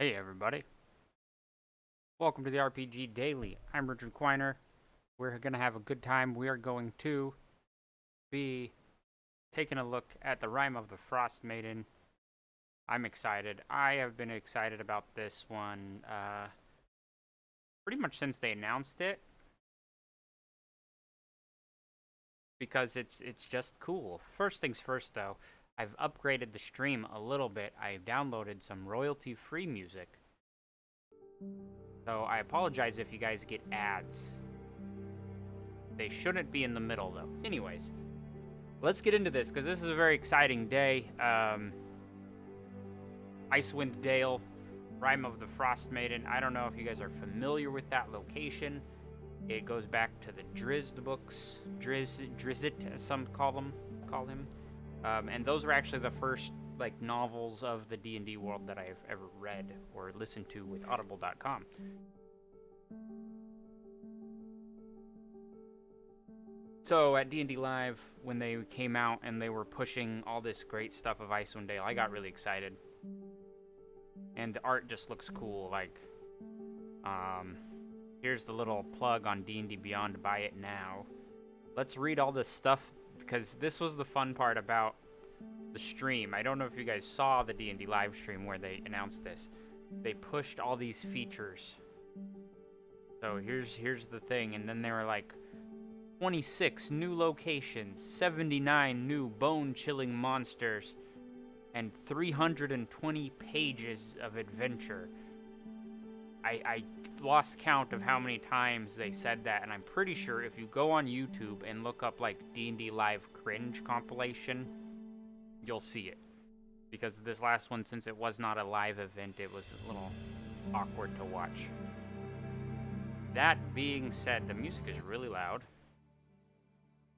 Hey everybody, welcome to the RPG Daily. I'm Richard Quiner. We're going to have a good time. We are going to be taking a look at the Rime of the Frostmaiden. I'm excited. I have been excited about this one pretty much since they announced it. Because it's just cool. First things first though, I've upgraded the stream a little bit. I've downloaded some royalty-free music. So I apologize if you guys get ads. They shouldn't be in the middle, though. Anyways, let's get into this, because this is a very exciting day. Icewind Dale, Rime of the Frostmaiden. I don't know if you guys are familiar with that location. It goes back to the Drizzt books. Drizzt, as some call him. And those were actually the first novels of the D&D world that I've ever read or listened to with audible.com. So at D&D Live, when they came out and they were pushing all this great stuff of Icewind Dale, I got really excited. And the art just looks cool. Here's the little plug on D&D Beyond to buy it now. Let's read all this stuff, because this was the fun part about the stream. I don't know if you guys saw the D&D live stream where they announced this. They pushed all these features. So here's the thing, and then they were like 26 new locations, 79 new bone-chilling monsters, and 320 pages of adventure. I lost count of how many times they said that, and I'm pretty sure if you go on YouTube and look up D&D Live Cringe compilation, you'll see it. Because this last one, since it was not a live event, it was a little awkward to watch. That being said, the music is really loud.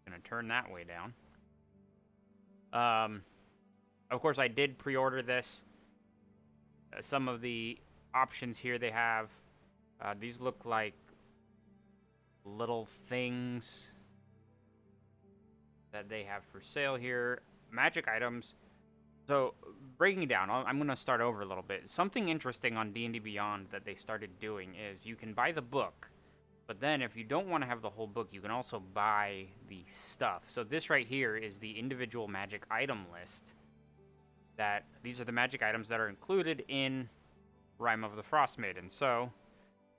I'm gonna turn that way down. Of course, I did pre-order this. Some of the options here they have, these look like little things that they have for sale here. Magic items. So, breaking it down, I'm going to start over a little bit. Something interesting on D&D Beyond that they started doing is you can buy the book, but then if you don't want to have the whole book, you can also buy the stuff. So this right here is the individual magic item list. These are the magic items that are included in Rime of the Frostmaiden. So,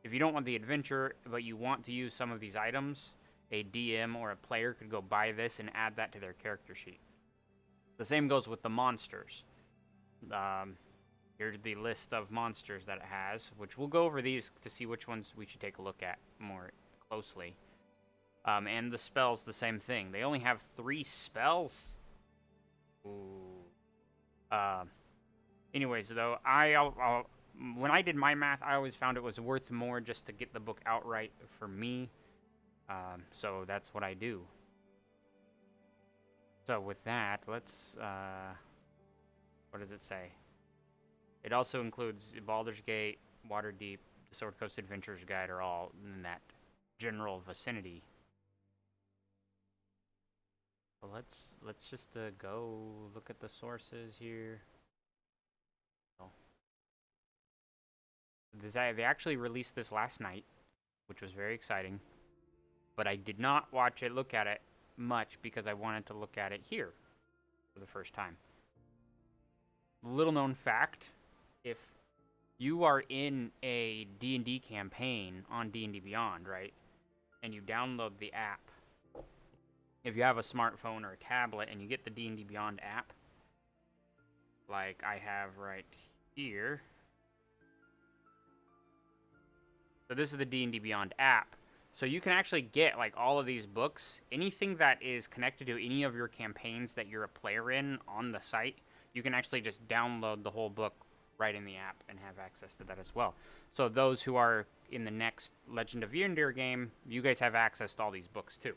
if you don't want the adventure, but you want to use some of these items, a DM or a player could go buy this and add that to their character sheet. The same goes with the monsters. Here's the list of monsters that it has, which we'll go over these to see which ones we should take a look at more closely. And the spells, the same thing. They only have 3 spells. Ooh. Anyways, though, when I did my math, I always found it was worth more just to get the book outright for me. So that's what I do. So with that, let's, what does it say? It also includes Baldur's Gate, Waterdeep, the Sword Coast Adventurer's Guide are all in that general vicinity. So let's just go look at the sources here. They actually released this last night, which was very exciting. But I did not look at it much because I wanted to look at it here for the first time. Little known fact, if you are in a D&D campaign on D&D Beyond, right, and you download the app, if you have a smartphone or a tablet and you get the D&D Beyond app, like I have right here. So this is the D&D Beyond app. So you can actually get all of these books. Anything that is connected to any of your campaigns that you're a player in on the site, you can actually just download the whole book right in the app and have access to that as well. So those who are in the next Legend of Yondir game, you guys have access to all these books too,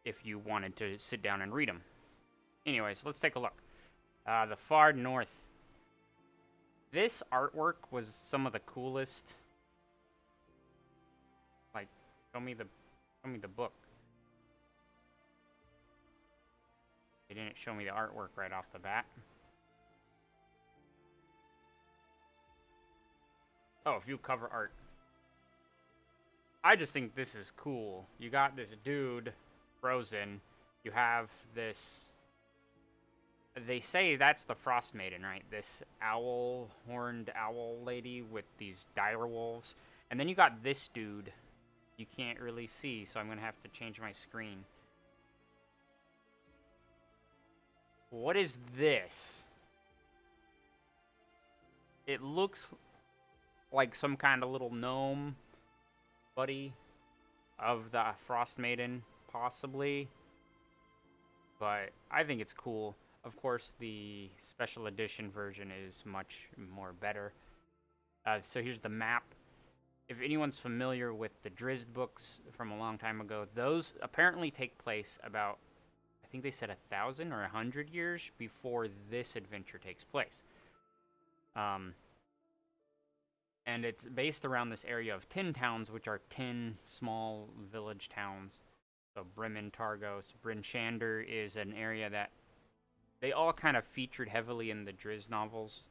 if you wanted to sit down and read them. Anyways, let's take a look. The Far North. This artwork was some of the coolest. Show me the book. They didn't show me the artwork right off the bat. Oh, view cover art. I just think this is cool. You got this dude frozen. You have this. They say that's the Frostmaiden, right? This horned owl lady with these dire wolves. And then you got this dude you can't really see, so I'm going to have to change my screen. What is this? It looks like some kind of little gnome buddy of the Frostmaiden, possibly. But I think it's cool. Of course, the special edition version is much more better. So here's the map. If anyone's familiar with the Drizzt books from a long time ago, those apparently take place about, I think they said 1,000 or 100 years before this adventure takes place. And it's based around this area of 10 towns, which are 10 small village towns. So Bremen, Targos, Bryn Shander is an area that they all kind of featured heavily in the Drizzt novels.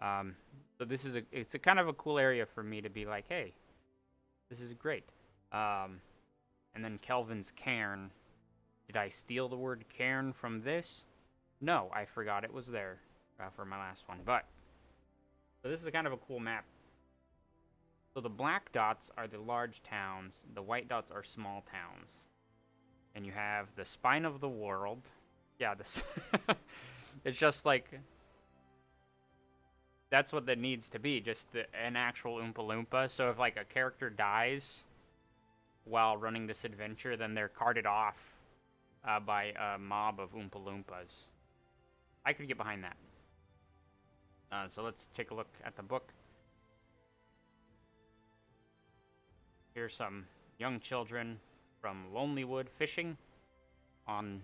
So this is it's a kind of a cool area for me to be like, hey, this is great. And then Kelvin's Cairn. Did I steal the word cairn from this? No, I forgot it was there for my last one. But so this is kind of a cool map. So the black dots are the large towns. The white dots are small towns. And you have the spine of the world. Yeah, this it's just like, that's what that needs to be, just an actual Oompa Loompa. So if like a character dies while running this adventure, then they're carted off by a mob of Oompa Loompas. I could get behind that. So let's take a look at the book. Here's some young children from Lonelywood fishing on...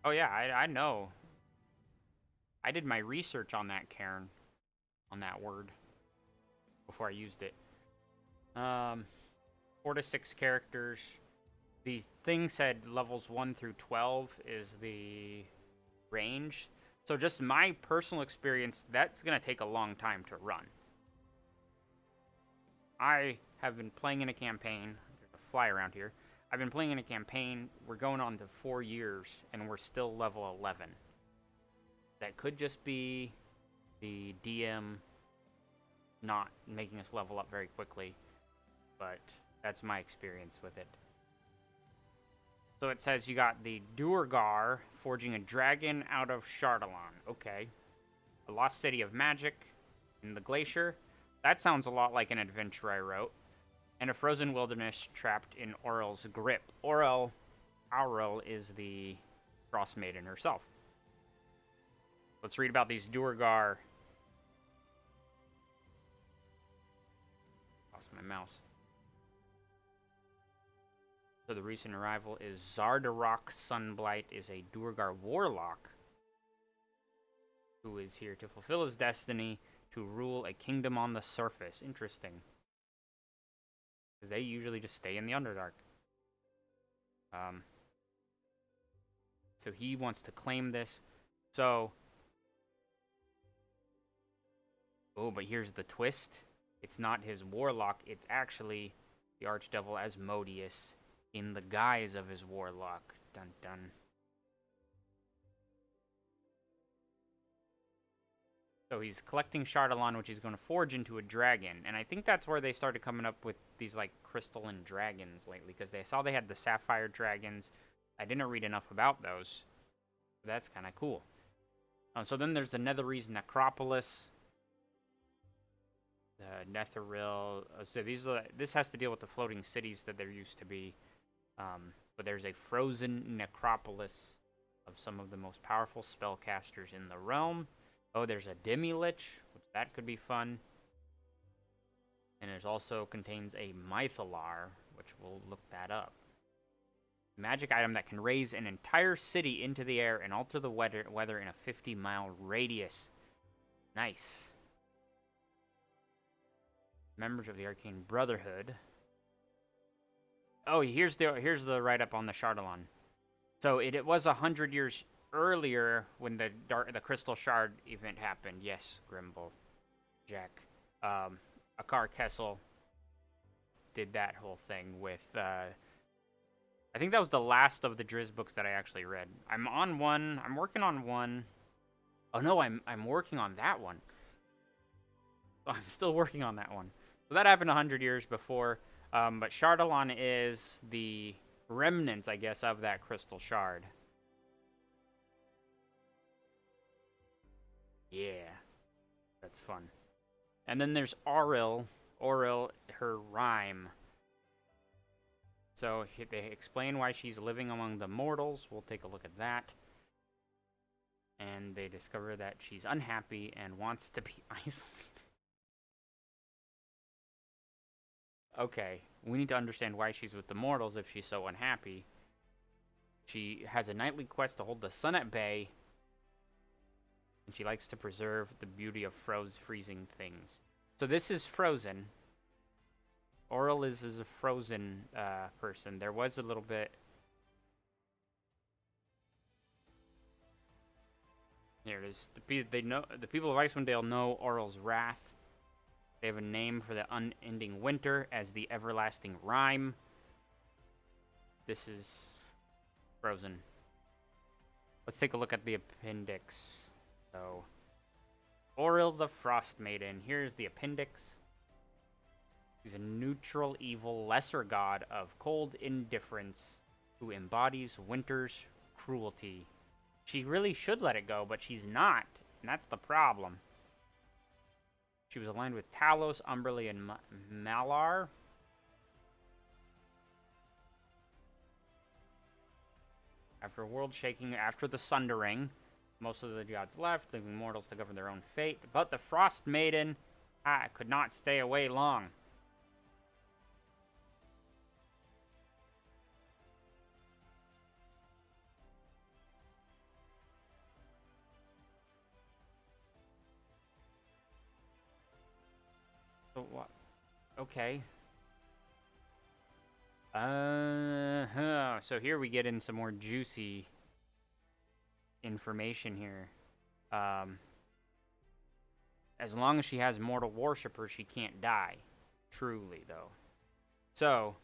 Oh yeah, I know. I did my research on that cairn, on that word, before I used it. 4 to 6 characters. The thing said levels 1 through 12 is the range. So just my personal experience, that's going to take a long time to run. I have been playing in a campaign. There's a fly around here. I've been playing in a campaign. We're going on to 4 years, and we're still level 11. That could just be the DM not making us level up very quickly, but that's my experience with it. So it says you got the Duergar forging a dragon out of Chardalon. Okay. The Lost City of Magic in the Glacier. That sounds a lot like an adventure I wrote. And a frozen wilderness trapped in Aurel's grip. Aurel is the Frostmaiden herself. Let's read about these Duergar. Lost my mouse. So the recent arrival is Zardarok Sunblight is a Duergar warlock who is here to fulfill his destiny to rule a kingdom on the surface. Interesting. Because they usually just stay in the Underdark. So he wants to claim this. So... Oh, but here's the twist. It's not his warlock. It's actually the archdevil Asmodeus in the guise of his warlock. Dun dun. So he's collecting Chardalon, which he's going to forge into a dragon. And I think that's where they started coming up with these, like, crystalline dragons lately. Because they saw they had the sapphire dragons. I didn't read enough about those. But that's kind of cool. So then there's the Netherese Necropolis. The Netheril. So this has to deal with the floating cities that there used to be. But there's a frozen necropolis of some of the most powerful spellcasters in the realm. Oh, there's a Demi-Lich, which that could be fun. And it also contains a Mythalar, which we'll look that up. Magic item that can raise an entire city into the air and alter the weather in a 50-mile radius. Nice. Members of the Arcane Brotherhood. Oh, here's the write-up on the Chardalon. So it was 100 years earlier when the Crystal Shard event happened. Yes, Grimble. Jack. Akar Kessel did that whole thing with, I think that was the last of the Driz books that I actually read. I'm on one. I'm working on one. Oh no, I'm working on that one. I'm still working on that one. So that happened 100 years before. But Shardalon is the remnants, I guess, of that crystal shard. Yeah, that's fun. And then there's Aurel, her Rime. So they explain why she's living among the mortals. We'll take a look at that. And they discover that she's unhappy and wants to be isolated. Okay, we need to understand why she's with the mortals if she's so unhappy. She has a nightly quest to hold the sun at bay. And she likes to preserve the beauty of freezing things. So this is Frozen. Aurel is a Frozen person. There was a little bit... Here it is. The people of Icewind Dale know Aurel's wrath. They have a name for the unending winter as the everlasting Rime. This is Frozen. Let's take a look at the appendix. So, Aurel the Frostmaiden. Here's the appendix. He's a neutral, evil, lesser god of cold indifference who embodies winter's cruelty. She really should let it go, but she's not, and that's the problem. She was aligned with Talos, Umberly, and Malar. After a world shaking, after the Sundering, most of the gods left, leaving mortals to govern their own fate. But the Frostmaiden could not stay away long. So what? Okay. So here we get in some more juicy information here. As long as she has mortal worshippers, she can't die. Truly, though. So,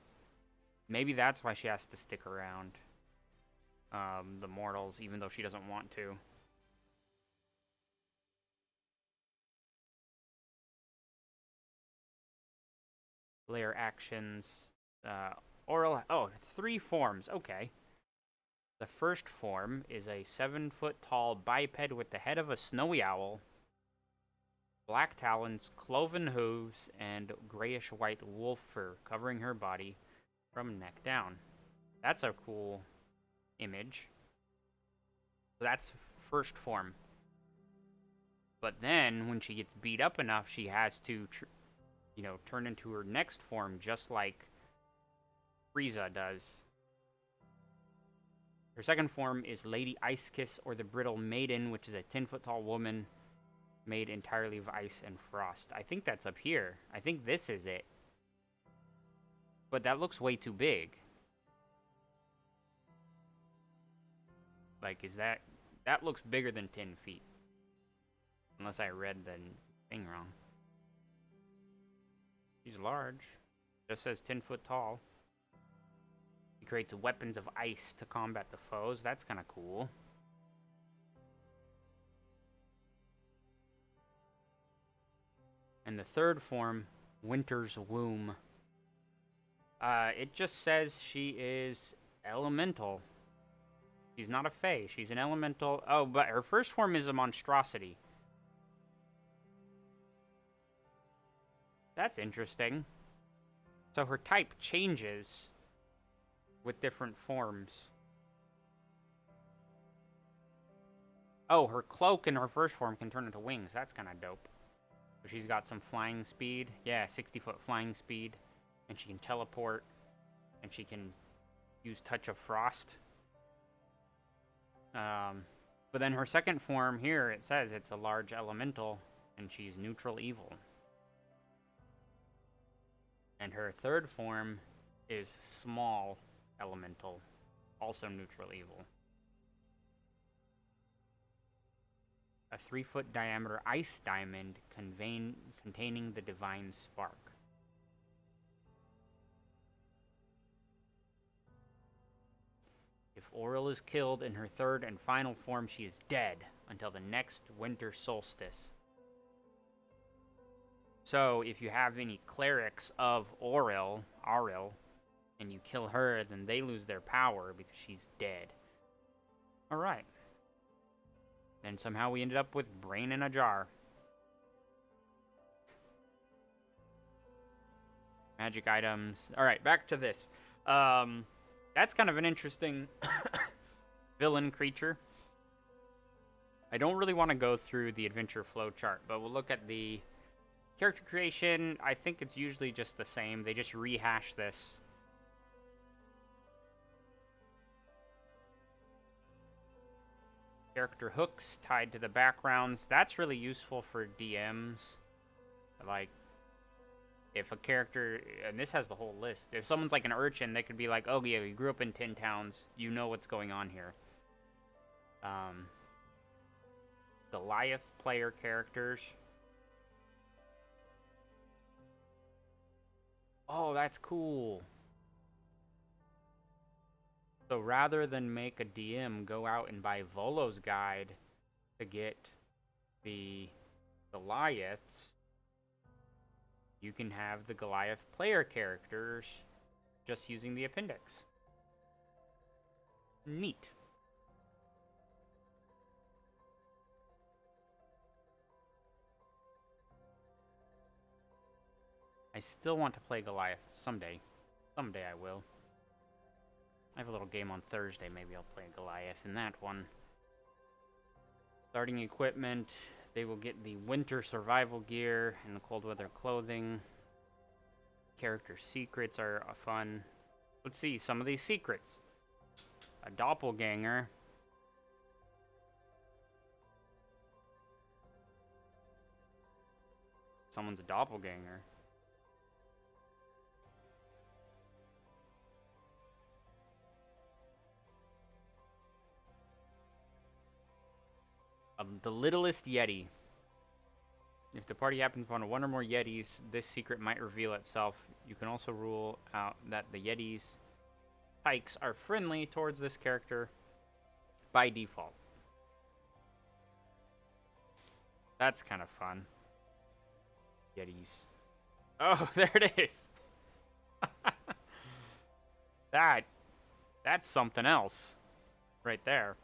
maybe that's why she has to stick around. The mortals, even though she doesn't want to. Layer actions. Aurel. Oh, 3 forms. Okay. The first form is a 7-foot-tall biped with the head of a snowy owl, black talons, cloven hooves, and grayish-white wolf fur covering her body from neck down. That's a cool image. So that's first form. But then, when she gets beat up enough, she has to, turn into her next form, just like Frieza does. Her second form is Lady Icekiss, or the Brittle Maiden, which is a 10-foot-tall woman made entirely of ice and frost. I think that's up here. I think this is it. But that looks way too big. Like, is that... That looks bigger than 10 feet. Unless I read the thing wrong. She's large. Just says 10 foot tall. He creates weapons of ice to combat the foes. That's kind of cool. And the third form, Winter's Womb. It just says she is elemental. She's not a fae. She's an elemental. Oh, but her first form is a monstrosity. That's interesting. So her type changes with different forms. Oh, her cloak in her first form can turn into wings. That's kind of dope. So she's got some flying speed. Yeah, 60-foot flying speed. And she can teleport. And she can use Touch of Frost. But then her second form here, it says it's a large elemental. And she's neutral evil. And her third form is small elemental, also neutral evil. A 3-foot diameter ice diamond containing the divine spark. If Aurel is killed in her third and final form, she is dead until the next winter solstice. So, if you have any clerics of Aurel, and you kill her, then they lose their power because she's dead. Alright. Then somehow we ended up with brain in a jar. Magic items. Alright, back to this. That's kind of an interesting villain creature. I don't really want to go through the adventure flow chart, but we'll look at the character creation. I think it's usually just the same. They just rehash this. Character hooks tied to the backgrounds. That's really useful for DMs. Like, if a character, and this has the whole list, if someone's like an urchin, they could be like, oh yeah, you grew up in Tin Towns, you know what's going on here. Goliath player characters. Oh, that's cool. So rather than make a DM go out and buy Volo's guide to get the Goliaths, you can have the Goliath player characters just using the appendix. Neat. I still want to play Goliath someday. Someday I will. I have a little game on Thursday. Maybe I'll play Goliath in that one. Starting equipment. They will get the winter survival gear and the cold weather clothing. Character secrets are fun. Let's see some of these secrets. A doppelganger. Someone's a doppelganger. The littlest Yeti. If the party happens upon one or more Yetis, this secret might reveal itself. You can also rule out that the Yetis' pikes are friendly towards this character by default. That's kind of fun. Yetis. Oh, there it is. That's something else right there.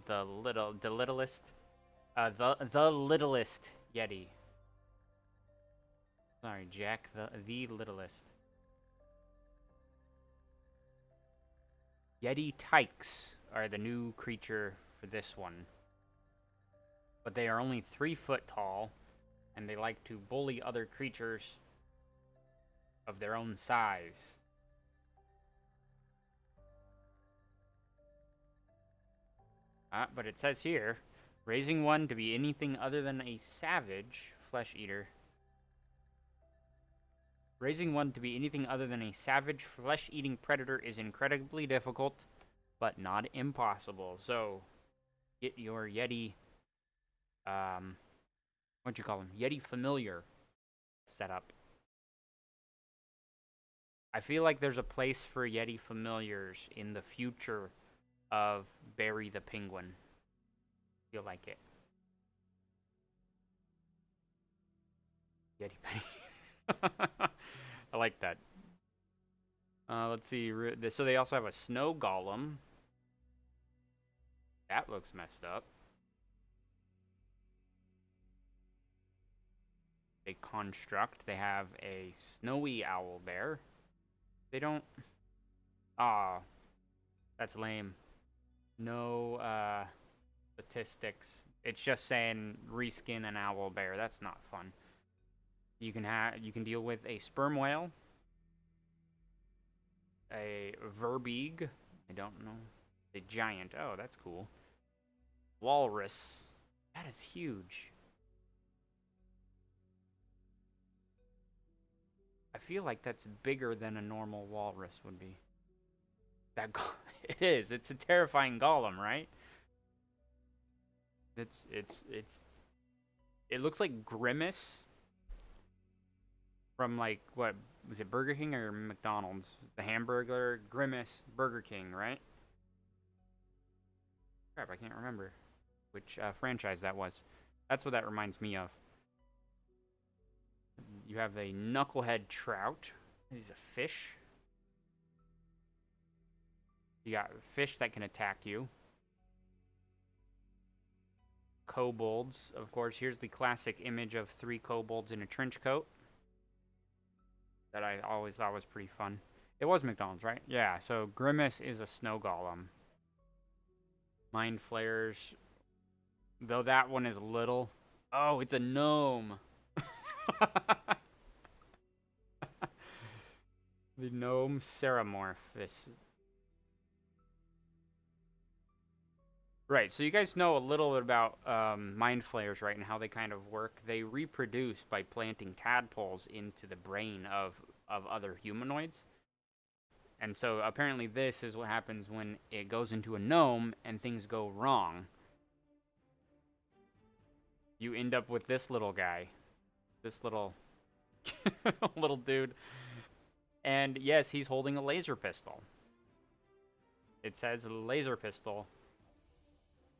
The littlest Yeti. Sorry, Jack, the littlest. Yeti tykes are the new creature for this one. But they are only 3 foot tall, and they like to bully other creatures of their own size. But it says here, raising one to be anything other than a savage flesh eater. Raising one to be anything other than a savage flesh-eating predator is incredibly difficult, but not impossible. So, get your Yeti, what'd you call him? Yeti familiar set up. I feel like there's a place for Yeti familiars in the future of Barry the Penguin. Feel like it. Yeti Penny. I like that. Let's see. So they also have a snow golem. That looks messed up. A construct. They have a snowy owl bear. They don't... Aw. That's lame. No, statistics. It's just saying reskin an owl bear. That's not fun. You can deal with a sperm whale, a verbeeg. I don't know. A giant. Oh, that's cool. Walrus. That is huge. I feel like that's bigger than a normal walrus would be. That It is. It's a terrifying golem, right? It looks like Grimace from, like, what was it, Burger King or McDonald's? The hamburger Grimace, Burger King, right? Crap, I can't remember which franchise that was. That's what that reminds me of. You have a knucklehead trout. He's a fish. You got fish that can attack you. Kobolds, of course. Here's the classic image of 3 kobolds in a trench coat that I always thought was pretty fun. It was McDonald's, right? Yeah, so Grimace is a snow golem. Mind flayers, though that one is little. Oh, it's a gnome. The gnome Ceramorph. Right, so you guys know a little bit about mind flayers, right, and how they kind of work. They reproduce by planting tadpoles into the brain of other humanoids. And so apparently this is what happens when it goes into a gnome and things go wrong. You end up with this little guy. This little little dude. And yes, he's holding a laser pistol. It says laser pistol.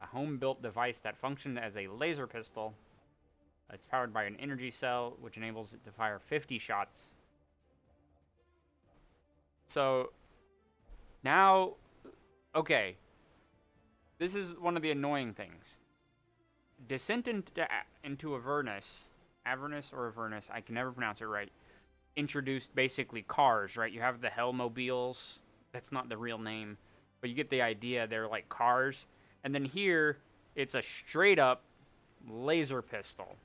A home-built device that functioned as a laser pistol. It's powered by an energy cell, which enables it to fire 50 shots. So, now, okay. This is one of the annoying things. Descent into Avernus, or Avernus, I can never pronounce it right, introduced basically cars, right? You have the Hellmobiles. That's not the real name, but you get the idea. They're like cars. And then here, it's a straight-up laser pistol.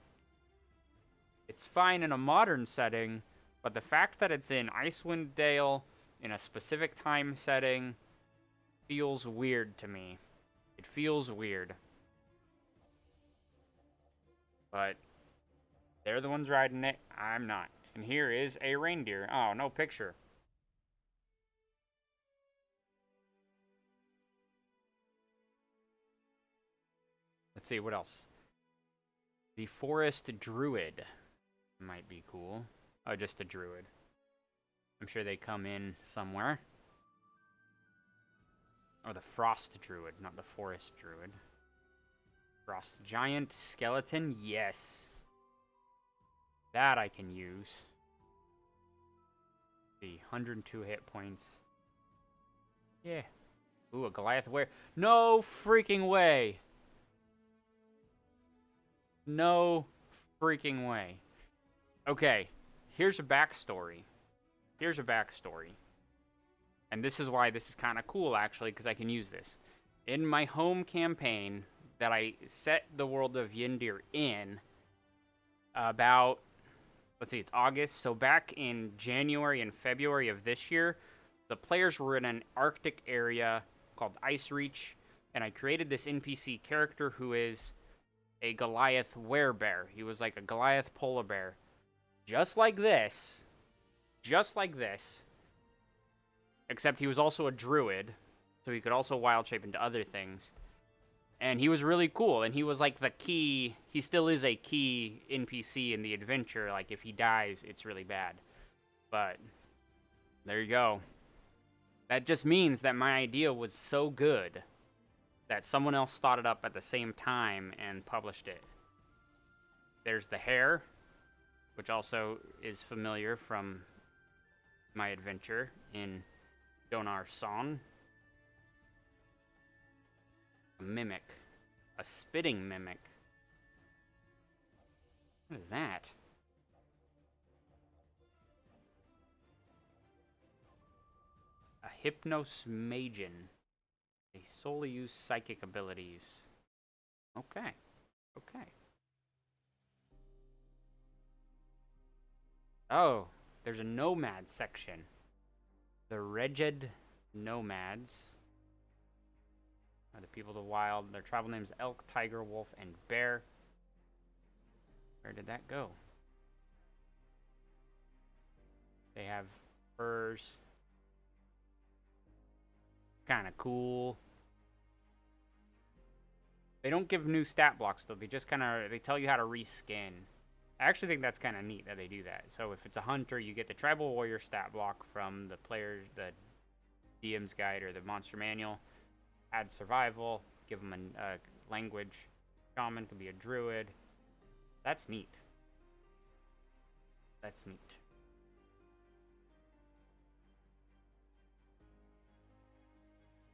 It's fine in a modern setting, but the fact that it's in Icewind Dale, in a specific time setting, feels weird to me. It feels weird. But they're the ones riding it. I'm not. And here is a reindeer. Oh, no picture. Let's see, what else? The Forest Druid might be cool. Oh, just a Druid. I'm sure they come in somewhere. Or the Frost Druid, not the Forest Druid. Frost Giant Skeleton, yes. That I can use. The 102 hit points. Yeah. Ooh, a Goliath where? No freaking way! No freaking way. Okay, here's a backstory. And this is why this is kind of cool, actually, because I can use this. In my home campaign that I set the world of Yndir in about, let's see, it's August. So back in January and February of this year, the players were in an Arctic area called Ice Reach, and I created this NPC character who is a Goliath werebear. He was like a Goliath polar bear. Just like this. Except he was also a druid, so he could also wild shape into other things. And he was really cool, and he was like the key, he still is a key NPC in the adventure. Like, if he dies, it's really bad. But, there you go. That just means that my idea was so good that someone else thought it up at the same time and published it. There's the hare, which also is familiar from my adventure in Donar Son. A mimic. A spitting mimic. What is that? A Hypnosmagian. They solely use psychic abilities. Okay. Oh, there's a nomad section. The Wretched Nomads are the people of the wild. Their tribal names elk, tiger, wolf, and bear. Where did that go? They have furs. kind of cool. They don't give new stat blocks, though. They just kind of, they tell you how to reskin. I actually think that's kind of neat that they do that. So if it's a hunter, you get the tribal warrior stat block from the player's, the DM's guide or the monster manual. Add survival, give them a language. Shaman could be a druid. That's neat. That's neat.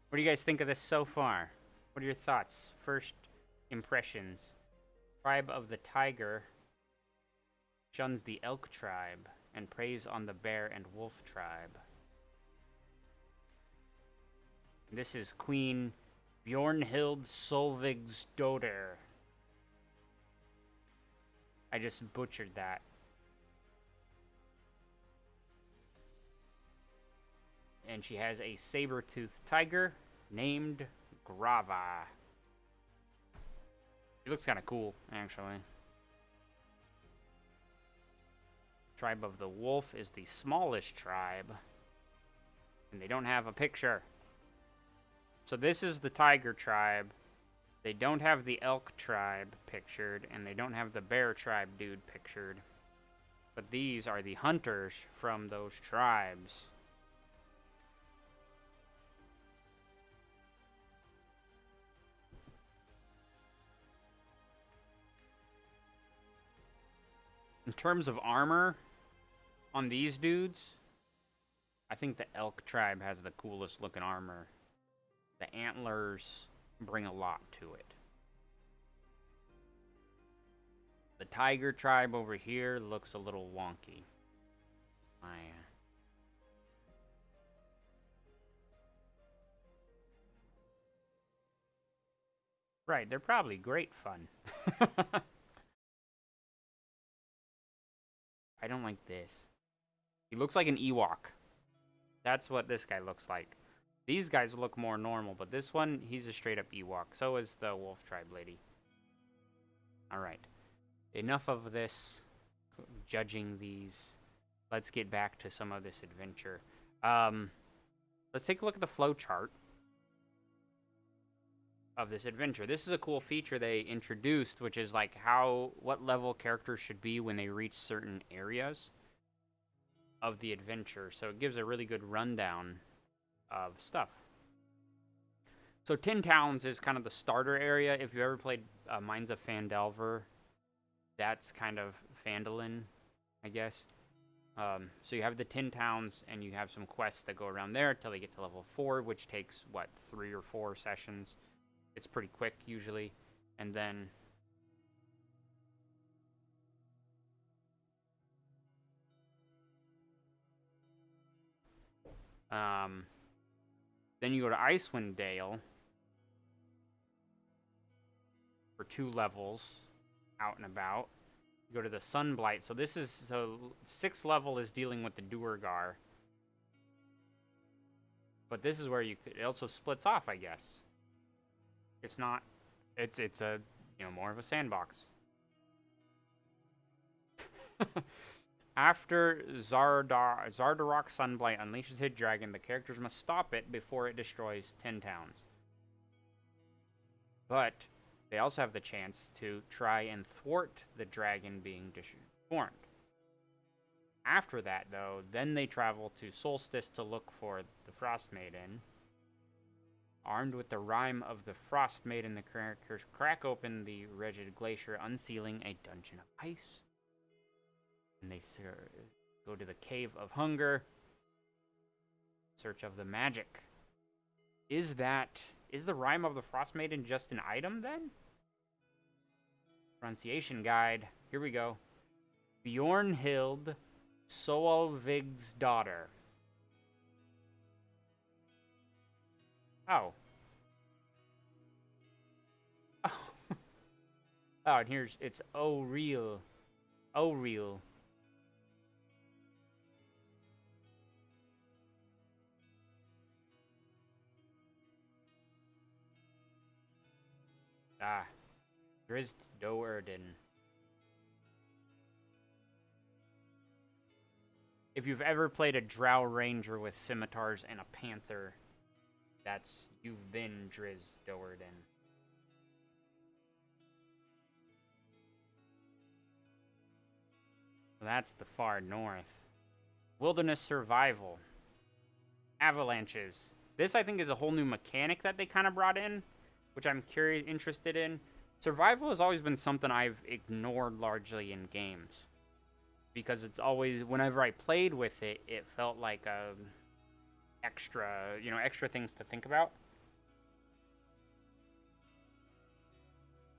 What do you guys think of this so far? What are your thoughts? First impressions. Tribe of the Tiger shuns the Elk tribe and preys on the Bear and Wolf tribe. This is Queen Bjornhild Solvig's daughter. I just butchered that. And she has a saber-toothed tiger named Grava. He looks kind of cool, actually. Tribe of the Wolf is the smallest tribe. And they don't have a picture. So this is the Tiger tribe. They don't have the Elk tribe pictured. And they don't have the Bear tribe dude pictured. But these are the hunters from those tribes. In terms of armor, on these dudes, I think the Elk tribe has the coolest looking armor. The antlers bring a lot to it. The Tiger tribe over here looks a little wonky. Right, they're probably great fun. I don't like this. He looks like an Ewok. That's what this guy looks like. These guys look more normal, but this one, he's a straight up Ewok. So is the Wolf Tribe lady. Alright. Enough of this judging these. Let's get back to some of this adventure. Let's take a look at the flow chart of this adventure. This is a cool feature they introduced, which is like what level characters should be when they reach certain areas of the adventure. So it gives a really good rundown of stuff. So Tin Towns is kind of the starter area. If you ever played Mines of Phandelver, that's kind of Phandalin, I guess. So you have the Tin Towns, and you have some quests that go around there until they get to level 4, which takes, what, 3 or 4 sessions. It's pretty quick, usually. And then you go to Icewind Dale for 2 levels out and about. You go to the Sunblight. So 6th level is dealing with the Duergar. But this is where it also splits off, I guess. It's not, it's a, more of a sandbox. After Zardarok Sunblight unleashes his dragon, the characters must stop it before it destroys 10 towns. But they also have the chance to try and thwart the dragon being formed. After that, though, then they travel to Solstice to look for the Frostmaiden. Armed with the Rime of the Frostmaiden, the characters crack open the Wretched Glacier, unsealing a dungeon of ice. And they go to the Cave of Hunger, search of the magic. Is the Rime of the Frostmaiden just an item, then? Pronunciation guide. Here we go. Bjornhild Solvig's daughter. Oh. Oh. Oh, and it's Aurel. Aurel. Ah. Drizzt Do'Urden. If you've ever played a Drow Ranger with scimitars and a panther, You've been drizzed over in. That's the far north. Wilderness survival. Avalanches. This, I think, is a whole new mechanic that they kind of brought in, which I'm interested in. Survival has always been something I've ignored largely in games. Because it's always, whenever I played with it, it felt like extra things to think about.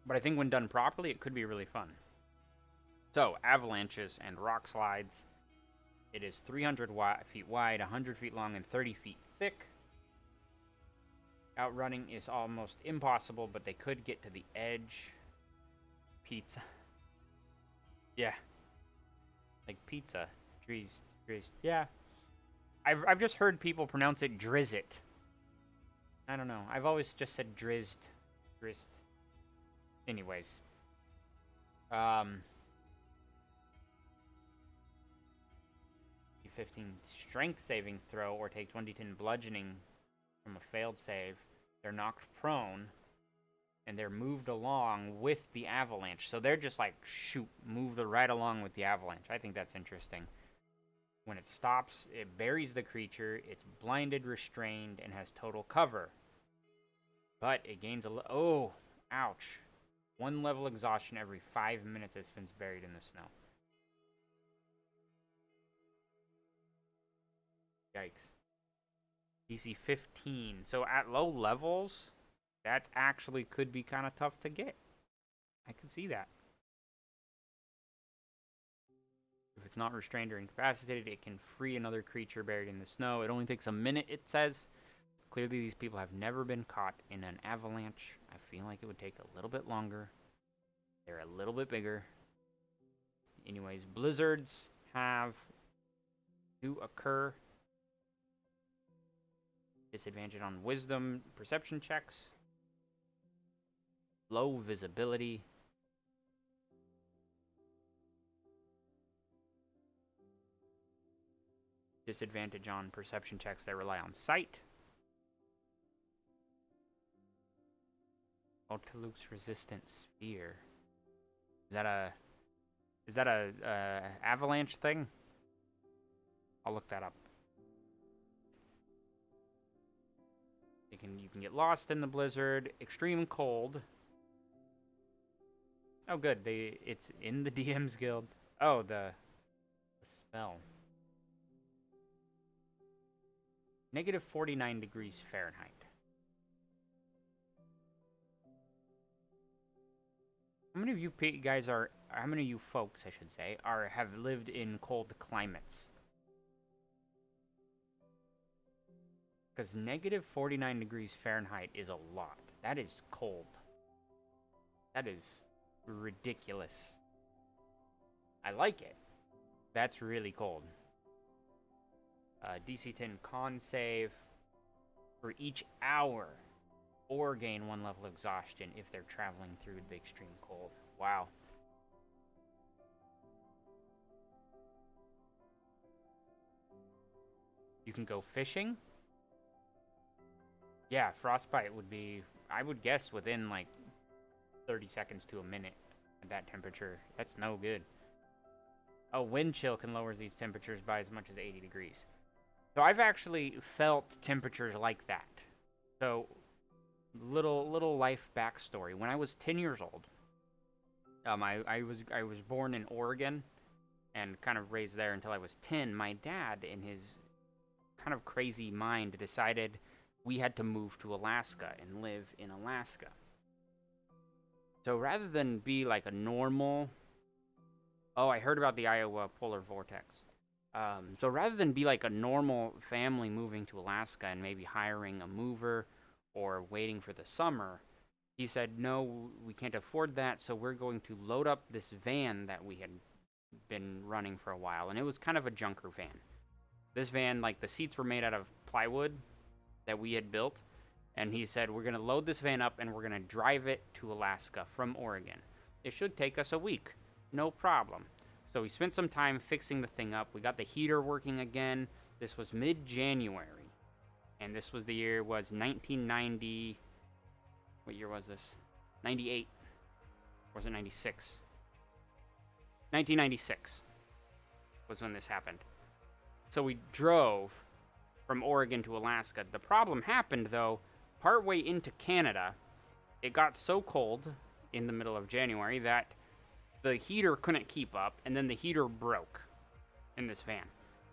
But I think when done properly, it could be really fun. So, avalanches and rock slides. It is 300 feet wide, 100 feet long, and 30 feet thick. Outrunning is almost impossible, but they could get to the edge. Pizza. Yeah. Like pizza. Drizzt. Yeah. I've just heard people pronounce it Drizzit. I don't know. I've always just said Drizzt. Anyways. 15 strength saving throw or take 2010 bludgeoning from a failed save. They're knocked prone and they're moved along with the avalanche. So they're just like, moved right along with the avalanche. I think that's interesting. When it stops, it buries the creature. It's blinded, restrained, and has total cover. But it gains oh, ouch. 1 level exhaustion every 5 minutes as it's buried in the snow. Yikes. DC 15. So at low levels, that's actually could be kind of tough to get. I can see that. If it's not restrained or incapacitated, it can free another creature buried in the snow. It only takes a minute, it says. Clearly, these people have never been caught in an avalanche. I feel like it would take a little bit longer. They're a little bit bigger. Anyways, blizzards do occur. Disadvantage on wisdom, perception checks. Low visibility. Disadvantage on perception checks that rely on sight. Ultiluke's resistant sphere. Is that a avalanche thing? I'll look that up. You can get lost in the blizzard. Extreme cold. Oh, good. It's in the DM's guild. Oh, the spell. Negative 49 degrees Fahrenheit. How many of you guys are? How many of you folks, I should say, have lived in cold climates? Because negative 49 degrees Fahrenheit is a lot. That is cold. That is ridiculous. I like it. That's really cold. DC 10 con save for each hour, or gain 1 level exhaustion if they're traveling through the extreme cold. Wow. You can go fishing. Yeah, frostbite would be, I would guess, within like 30 seconds to a minute at that temperature. That's no good. Oh, wind chill can lower these temperatures by as much as 80 degrees. So I've actually felt temperatures like that. So, little life backstory. When I was 10 years old, I was born in Oregon and kind of raised there until I was 10. My dad, in his kind of crazy mind, decided we had to move to Alaska and live in Alaska. So rather than be like a normal... Oh, I heard about the Iowa polar vortex. So rather than be like a normal family moving to Alaska and maybe hiring a mover or waiting for the summer, he said, no, we can't afford that, so we're going to load up this van that we had been running for a while. And it was kind of a junker van. This van, like, the seats were made out of plywood that we had built. And he said, we're going to load this van up and we're going to drive it to Alaska from Oregon. It should take us a week. No problem. So we spent some time fixing the thing up. We got the heater working again. This was mid-January. And this was the year was 1990. What year was this? 98. Or was it 96? 1996 was when this happened. So we drove from Oregon to Alaska. The problem happened, though, partway into Canada. It got so cold in the middle of January that the heater couldn't keep up, and then the heater broke in this van.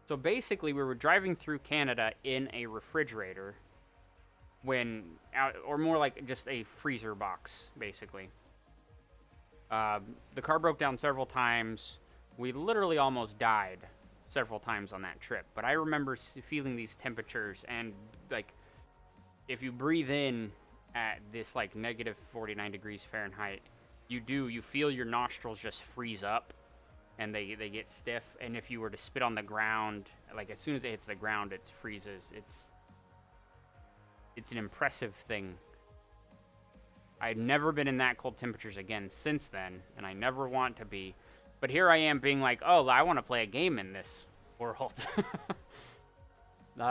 So basically, we were driving through Canada in a refrigerator or more like just a freezer box, basically. The car broke down several times. We literally almost died several times on that trip. But I remember feeling these temperatures, and like, if you breathe in at this like negative 49 degrees Fahrenheit, you feel your nostrils just freeze up, and they get stiff. And if you were to spit on the ground, like as soon as it hits the ground, it freezes. It's an impressive thing. I've never been in that cold temperatures again since then, and I never want to be. But here I am being like, oh, I want to play a game in this world. They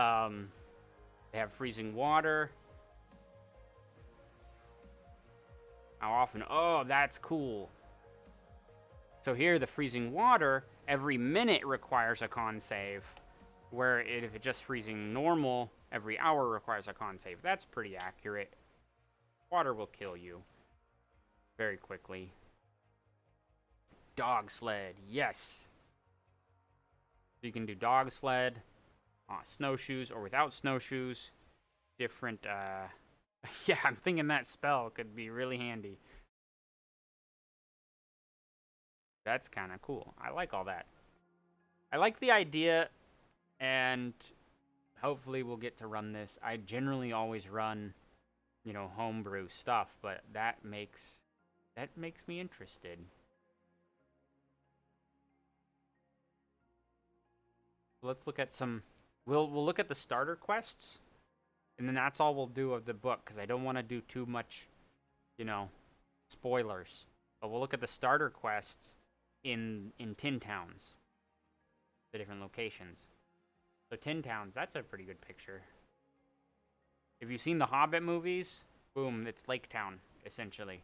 have freezing water. How often? Oh, that's cool. So here, the freezing water, every minute requires a con save, where if it's just freezing normal, every hour requires a con save. That's pretty accurate. Water will kill you very quickly. Dog sled, yes. You can do dog sled, snowshoes, or without snowshoes. Different, yeah, I'm thinking that spell could be really handy. That's kind of cool. I like all that. I like the idea, and hopefully we'll get to run this. I generally always run, homebrew stuff, but that makes me interested. Let's look at some. We'll look at the starter quests, and then that's all we'll do of the book, because I don't want to do too much, spoilers. But we'll look at the starter quests in Tin Towns, the different locations. So Tin Towns, that's a pretty good picture. If you've seen the Hobbit movies, boom, it's Lake Town, essentially.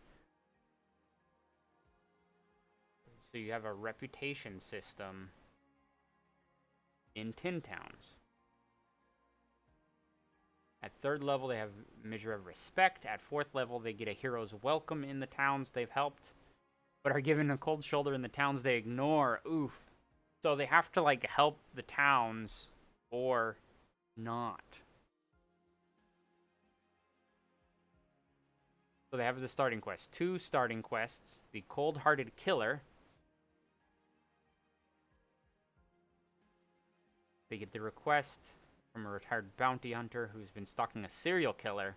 So you have a reputation system in Tin Towns. At 3rd level, they have Measure of Respect. At 4th level, they get a Hero's Welcome in the towns they've helped, but are given a cold shoulder in the towns they ignore. Oof. So they have to, help the towns or not. So they have the starting quest. 2 starting quests. The Cold-Hearted Killer. They get the request from a retired bounty hunter who's been stalking a serial killer.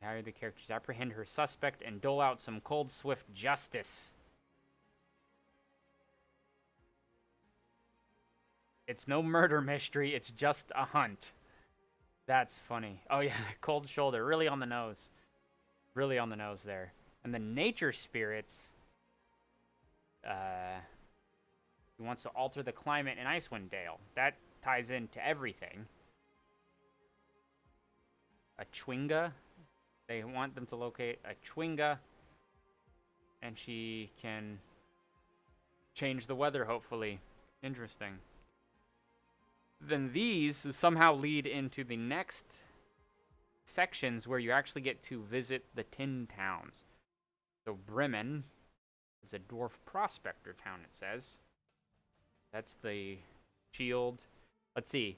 Hire the characters, apprehend her suspect, and dole out some cold, swift justice. It's no murder mystery, it's just a hunt. That's funny. Oh yeah, cold shoulder, really on the nose. Really on the nose there. And the nature spirits, he wants to alter the climate in Icewind Dale. That ties into everything. A Chwinga. They want them to locate a Chwinga, and she can change the weather, hopefully. Interesting. Then these somehow lead into the next sections where you actually get to visit the Tin Towns. So Bremen is a dwarf prospector town, it says. That's the shield. Let's see.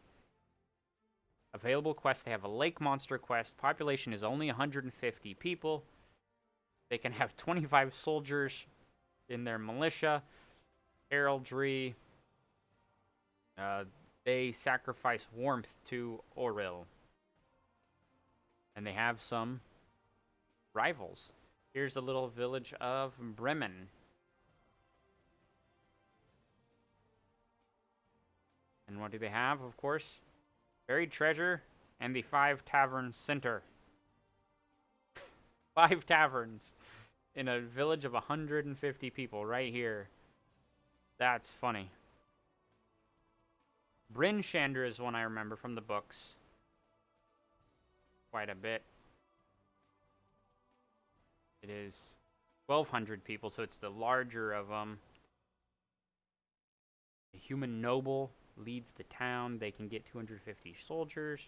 Available quests. They have a lake monster quest. Population is only 150 people. They can have 25 soldiers in their militia. Heraldry. They sacrifice warmth to Aurel. And they have some rivals. Here's a little village of Bremen. And what do they have, of course? Buried treasure and the 5 tavern center. 5 taverns in a village of 150 people right here. That's funny. Bryn Shander is one I remember from the books. Quite a bit. It is 1,200 people, so it's the larger of them. A human noble leads the town. They can get 250 soldiers.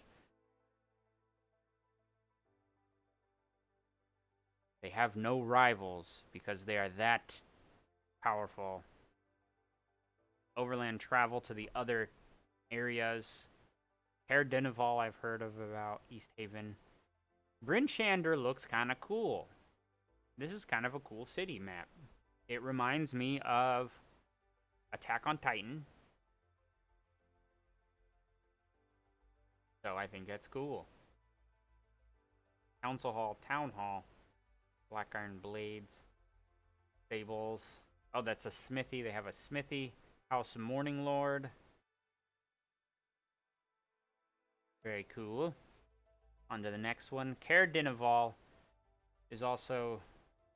They have no rivals because they are that powerful. Overland travel to the other areas. Caer Dineval I've heard of about East Haven. Bryn Shander looks kind of cool. This is kind of a cool city map. It reminds me of Attack on Titan. So I think that's cool. Council Hall, Town Hall. Black Iron Blades. Stables. Oh, that's a smithy. They have a smithy. House Morning Lord. Very cool. On to the next one. Caer Dineval is also,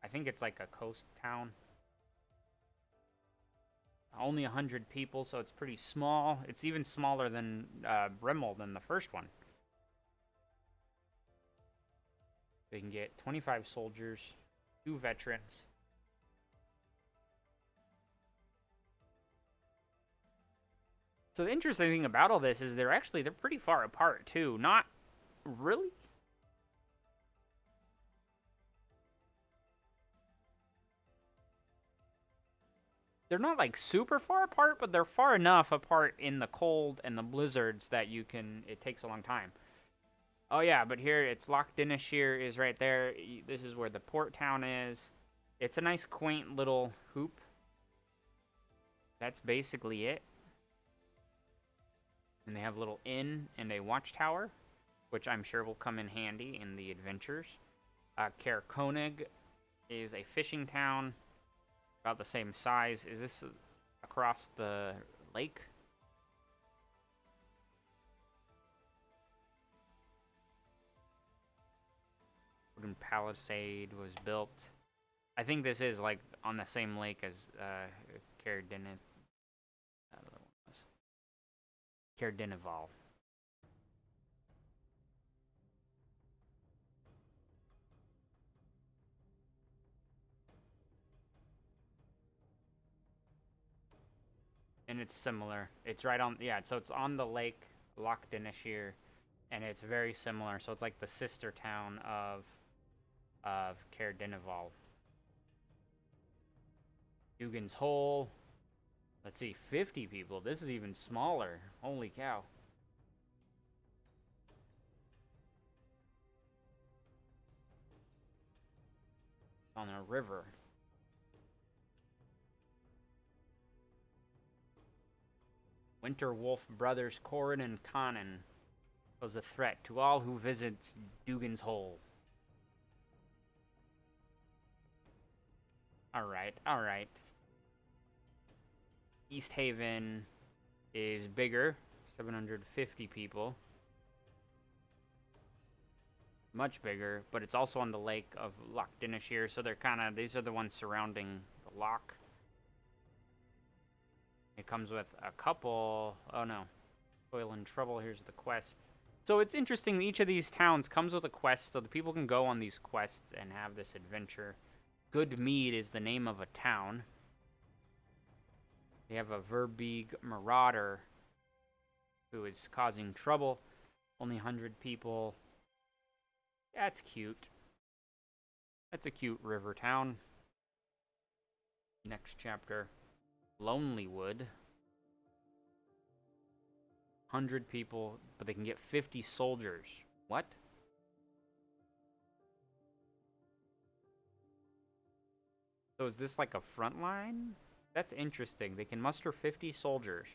I think it's like a coast town. Only 100 people, so it's pretty small. It's even smaller than Brimel, than the first one. They can get 25 soldiers, 2 veterans. So the interesting thing about all this is they're pretty far apart too. Not really. They're not like super far apart, but they're far enough apart in the cold and the blizzards that it takes a long time. Oh yeah, but here it's Loch Dineshire is right there. This is where the port town is. It's a nice quaint little hoop. That's basically it. And they have a little inn and a watchtower, which I'm sure will come in handy in the adventures. Caer Konig is a fishing town, about the same size. Is this across the lake? Wooden Palisade was built. I think this is like on the same lake as Caer Dineval. And it's similar. It's right on, yeah, so it's on the lake, Loch Dineshire, and it's very similar. So it's like the sister town of Caer Dineval. Dugan's Hole. Let's see, 50 people. This is even smaller. Holy cow. On a river. Winter Wolf brothers Corin and Conan pose a threat to all who visits Dugan's Hole. Alright. East Haven is bigger, 750 people. Much bigger, but it's also on the lake of Loch Dineshire, so these are the ones surrounding the loch. It comes with a couple, oh no, Toil and Trouble, here's the quest. So it's interesting, each of these towns comes with a quest, so the people can go on these quests and have this adventure. Good Mead is the name of a town. They have a Verbeeg Marauder who is causing trouble. Only 100 people. That's cute. That's a cute river town. Next chapter. Lonelywood. 100 people, but they can get 50 soldiers. What? So is this like a front line? That's interesting. They can muster 50 soldiers,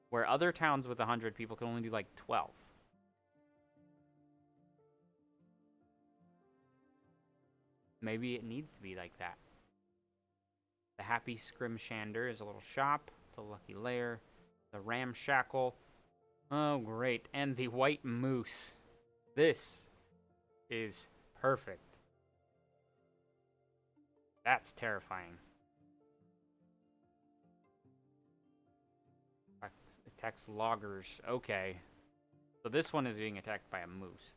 where other towns with 100 people can only do like 12. Maybe it needs to be like that. The Happy Scrimshander is a little shop. The Lucky Lair. The Ramshackle. Oh, great. And the White Moose. This is perfect. That's terrifying. Attacks loggers. Okay. So this one is being attacked by a moose.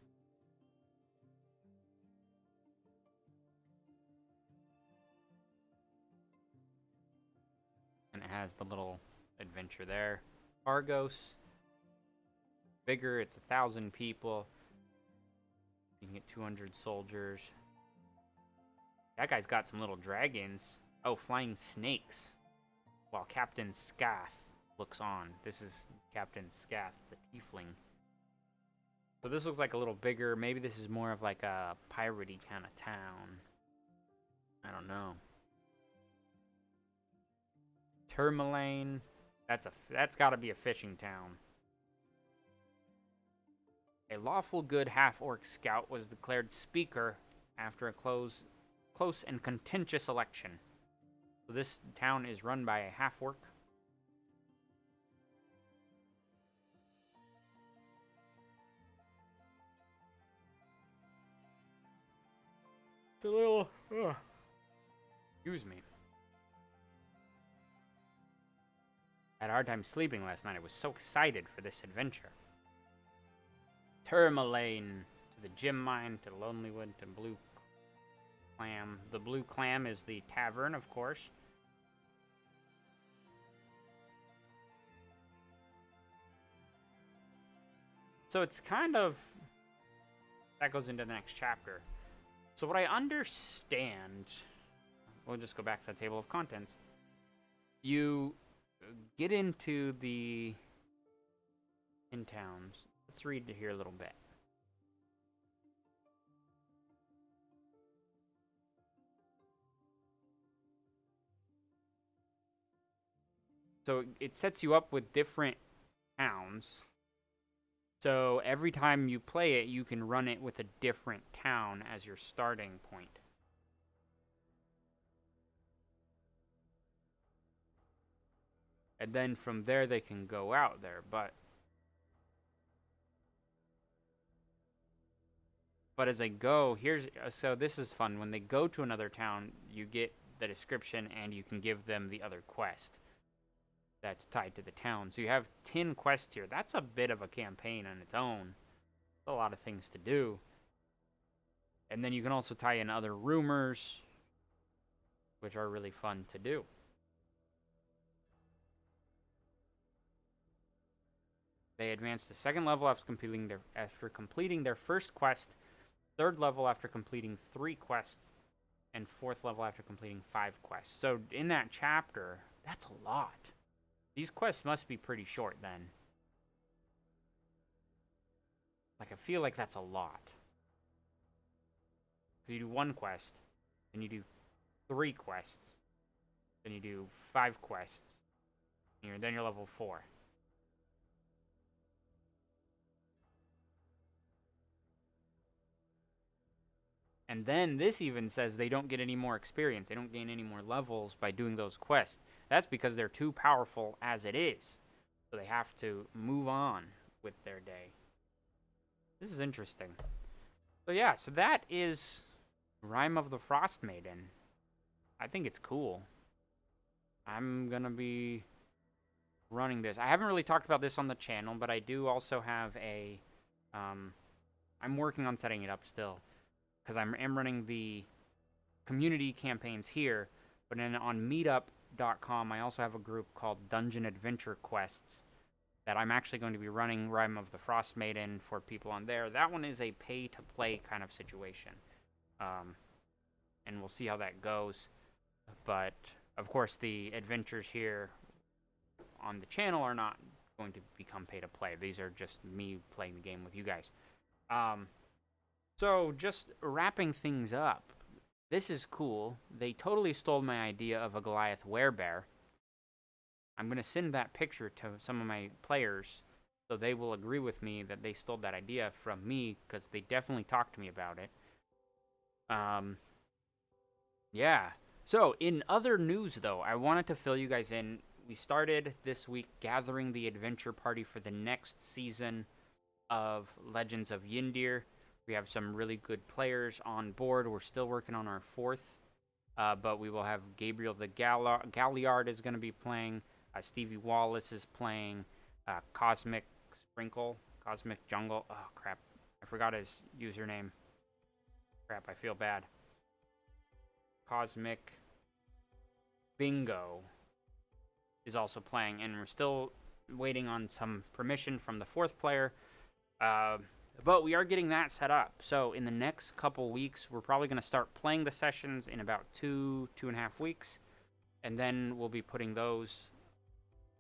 And it has the little adventure there. Argos. Bigger, it's 1,000 people. You can get 200 soldiers. That guy's got some little dragons. Oh, flying snakes. While Captain Scath looks on. This is Captain Scath, the tiefling. So this looks like a little bigger. Maybe this is more of like a piratey kind of town. I don't know. Tourmaline. That's got to be a fishing town. A lawful good half-orc scout was declared speaker after a close and contentious election. So this town is run by a half-orc. It's a little... Excuse me. I had a hard time sleeping last night. I was so excited for this adventure. Tourmaline, to the gem mine, to Lonelywood, to Blue Clam. The Blue Clam is the tavern, of course. So it's kind of... That goes into the next chapter. So what I understand... We'll just go back to the table of contents. You get into the... in towns. Let's read here a little bit. So it sets you up with different towns. So every time you play it, you can run it with a different town as your starting point. And then from there, they can go out there. But as they go, so this is fun. When they go to another town, you get the description and you can give them the other quest that's tied to the town. So you have 10 quests here. That's a bit of a campaign on its own. A lot of things to do. And then you can also tie in other rumors, which are really fun to do. They advance to second level after completing their first quest, third level after completing 3 quests, and fourth level after completing 5 quests. So in that chapter, that's a lot. These quests must be pretty short then. Like, I feel like that's a lot. So you do 1 quest, then you do 3 quests, then you do 5 quests, and then you're level 4. And then this even says they don't get any more experience. They don't gain any more levels by doing those quests. That's because they're too powerful as it is. So they have to move on with their day. This is interesting. So yeah, so that is Rime of the Frostmaiden. I think it's cool. I'm going to be running this. I haven't really talked about this on the channel, but I do also have a... I'm working on setting it up still. Because I'm running the community campaigns here, but then on meetup.com, I also have a group called Dungeon Adventure Quests that I'm actually going to be running Rime of the Frostmaiden for people on there. That one is a pay-to-play kind of situation, and we'll see how that goes. But, of course, the adventures here on the channel are not going to become pay-to-play. These are just me playing the game with you guys. So, just wrapping things up, this is cool. They totally stole my idea of a Goliath werebear. I'm going to send that picture to some of my players so they will agree with me that they stole that idea from me, because they definitely talked to me about it. Yeah. So, in other news, though, I wanted to fill you guys in. We started this week gathering the adventure party for the next season of Legends of Yndir. We have some really good players on board. We're still working on our 4th, but we will have Gabriel the Galliard is going to be playing. Stevie Wallace is playing. Cosmic Sprinkle, Cosmic Jungle. Oh, crap. I forgot his username. Crap, I feel bad. Cosmic Bingo is also playing, and we're still waiting on some permission from the 4th player. But we are getting that set up. So in the next couple weeks, we're probably going to start playing the sessions in about 2.5 weeks. And then we'll be putting those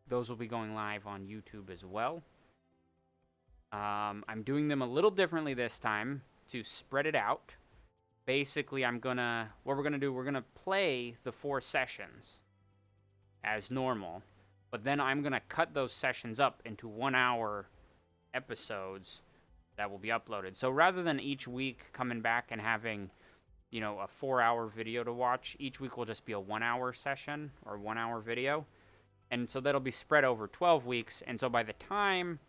will be going live on YouTube as well. I'm doing them a little differently this time to spread it out. Basically, what we're going to do, we're going to play the 4 sessions as normal. But then I'm going to cut those sessions up into 1-hour episodes that will be uploaded. So rather than each week coming back and having, a 4-hour video to watch, each week will just be a 1-hour session or 1-hour video. And so that'll be spread over 12 weeks. And so by the time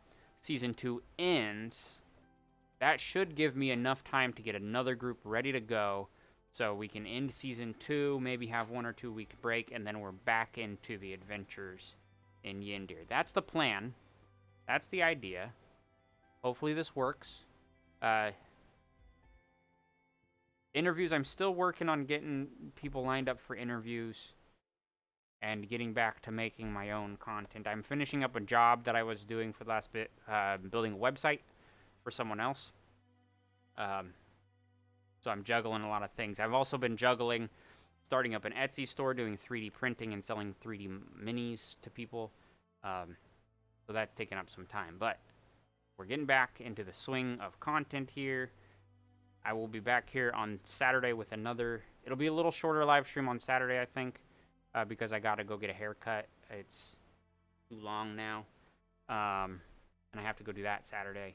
Season 2 ends, that should give me enough time to get another group ready to go. So we can end Season 2, maybe have 1 or 2 week break, and then we're back into the adventures in Yindir. That's the plan. That's the idea. Hopefully this works. Interviews, I'm still working on getting people lined up for interviews and getting back to making my own content. I'm finishing up a job that I was doing for the last bit, building a website for someone else. So I'm juggling a lot of things. I've also been juggling starting up an Etsy store, doing 3D printing and selling 3D minis to people. So that's taken up some time. But we're getting back into the swing of content here. I will be back here on Saturday with another... It'll be a little shorter live stream on Saturday, I think, because I got to go get a haircut. It's too long now. And I have to go do that Saturday.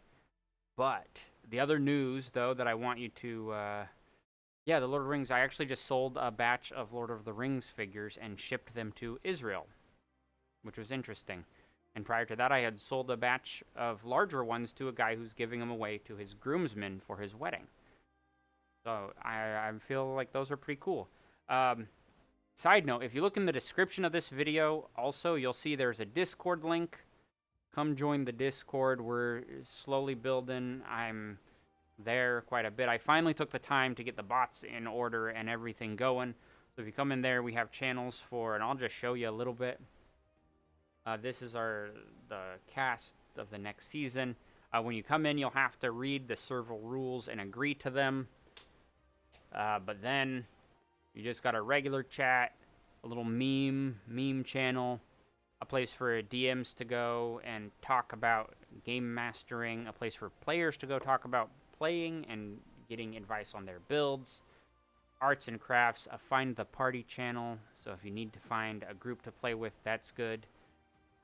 But the other news, though, that I want you to... the Lord of the Rings. I actually just sold a batch of Lord of the Rings figures and shipped them to Israel, which was interesting. And prior to that, I had sold a batch of larger ones to a guy who's giving them away to his groomsmen for his wedding. So I feel like those are pretty cool. Side note, if you look in the description of this video, also, you'll see there's a Discord link. Come join the Discord. We're slowly building. I'm there quite a bit. I finally took the time to get the bots in order and everything going. So if you come in there, we have channels for, and I'll just show you a little bit. This is the cast of the next season. When you come in, you'll have to read the server rules and agree to them. But then you just got a regular chat, a little meme channel, a place for DMs to go and talk about game mastering, a place for players to go talk about playing and getting advice on their builds, arts and crafts, a find the party channel. So if you need to find a group to play with, that's good.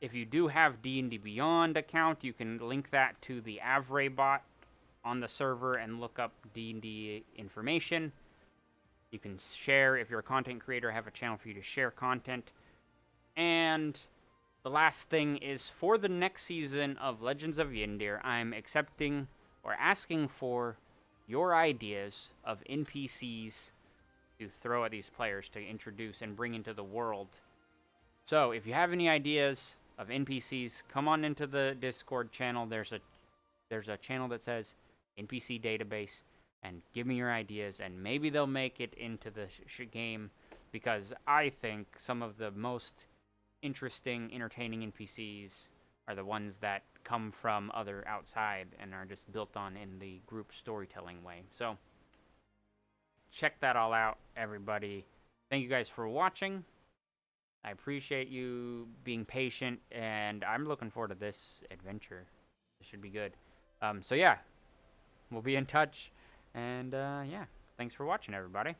If you do have D&D Beyond account, you can link that to the Avray bot on the server and look up D&D information. You can share, if you're a content creator, have a channel for you to share content. And the last thing is, for the next season of Legends of Yindir, I'm accepting or asking for your ideas of NPCs to throw at these players to introduce and bring into the world. So if you have any ideas of NPCs, come on into the Discord channel. There's a channel that says NPC database, and give me your ideas, and maybe they'll make it into the game, because I think some of the most interesting, entertaining NPCs are the ones that come from other outside and are just built on in the group storytelling way. So check that all out, everybody. Thank you guys for watching. I appreciate you being patient, and I'm looking forward to this adventure. It should be good. So yeah, we'll be in touch, and yeah, thanks for watching, everybody.